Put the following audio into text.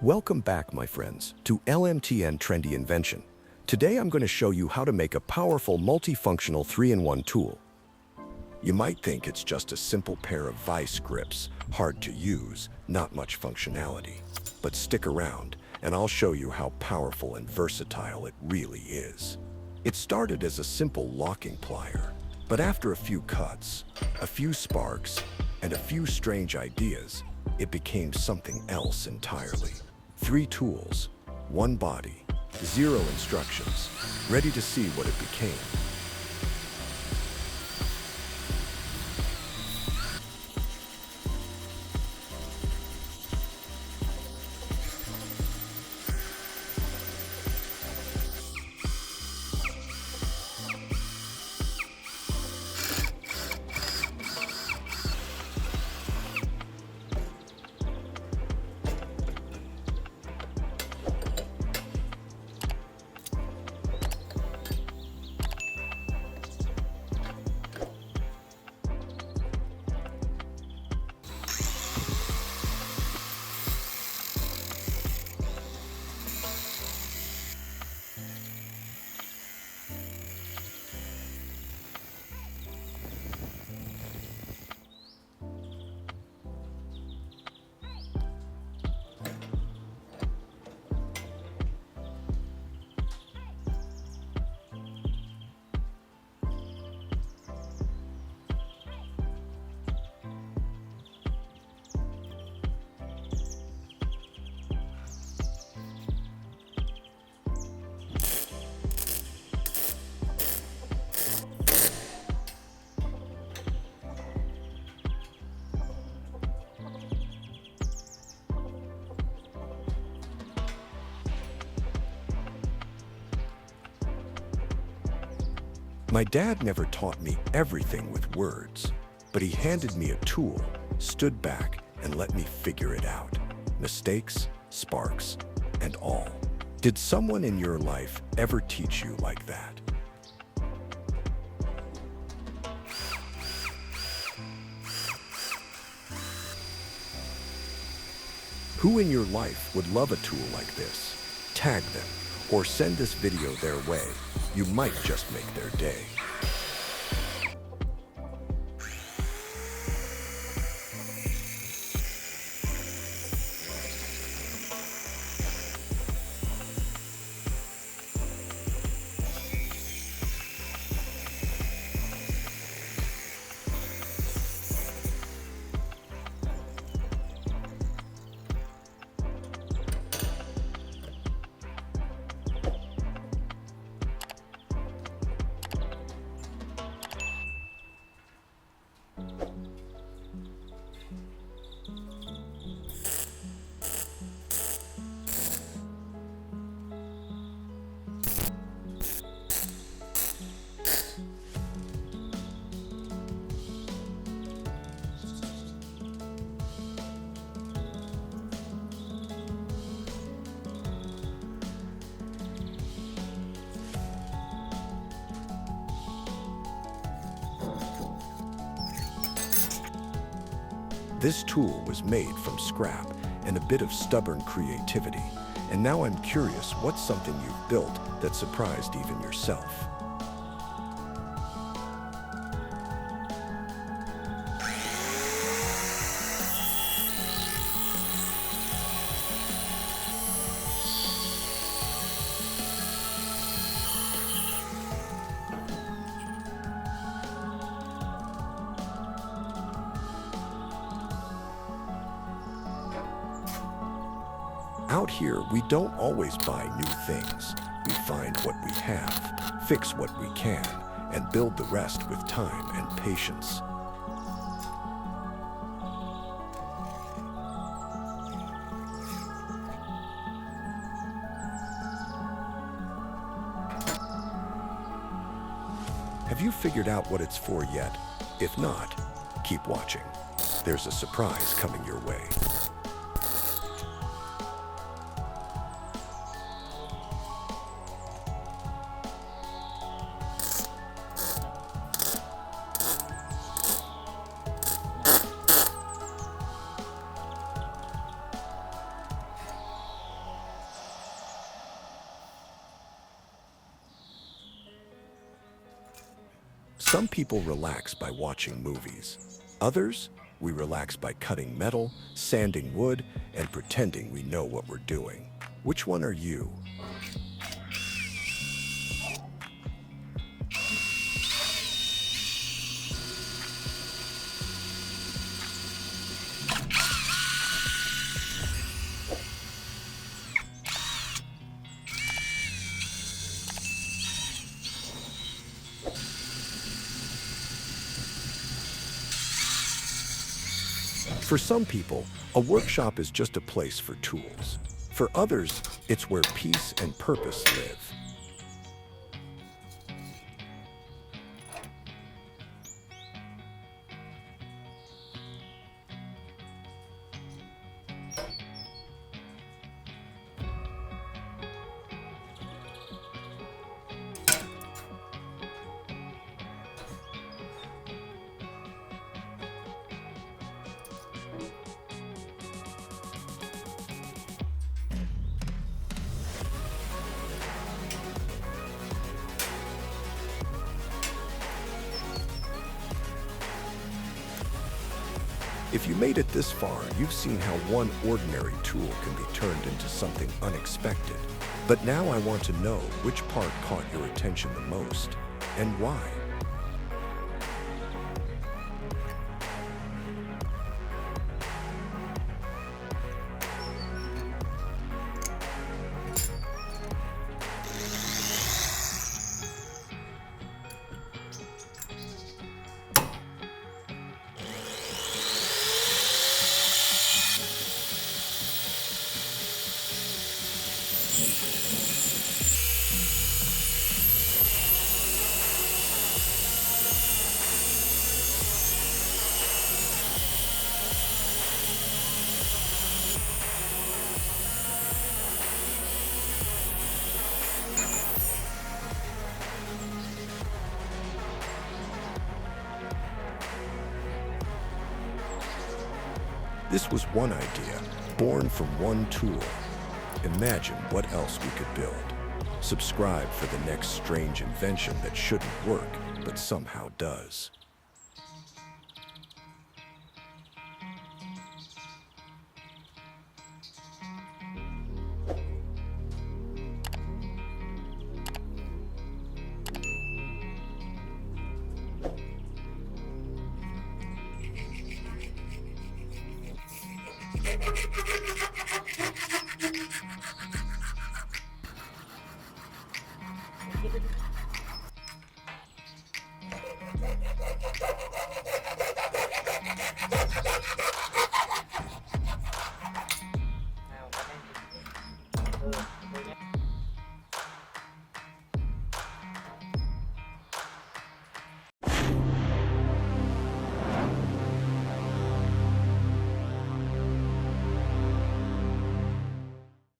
Welcome back, my friends, to LMTN Trendy Invention. Today I'm going to show you how to make a powerful multifunctional 3-in-1 tool. You might think it's just a simple pair of vice grips, hard to use, not much functionality. But stick around, and I'll show you how powerful and versatile it really is. It started as a simple locking plier, but after a few cuts, a few sparks, and a few strange ideas, it became something else entirely. 3 tools, 1 body, 0 instructions, ready to see what it became. My dad never taught me everything with words, but he handed me a tool, stood back, and let me figure it out. Mistakes, sparks, and all. Did someone in your life ever teach you like that? Who in your life would love a tool like this? Tag them or send this video their way. You might just make their day. This tool was made from scrap and a bit of stubborn creativity. And now I'm curious, what's something you've built that surprised even yourself? Out here, we don't always buy new things. We find what we have, fix what we can, and build the rest with time and patience. Have you figured out what it's for yet? If not, keep watching. There's a surprise coming your way. Some people relax by watching movies. Others, we relax by cutting metal, sanding wood, and pretending we know what we're doing. Which one are you? For some people, a workshop is just a place for tools. For others, it's where peace and purpose live. If you made it this far, you've seen how one ordinary tool can be turned into something unexpected. But now I want to know which part caught your attention the most and why. This was one idea, born from one tool. Imagine what else we could build. Subscribe for the next strange invention that shouldn't work, but somehow does.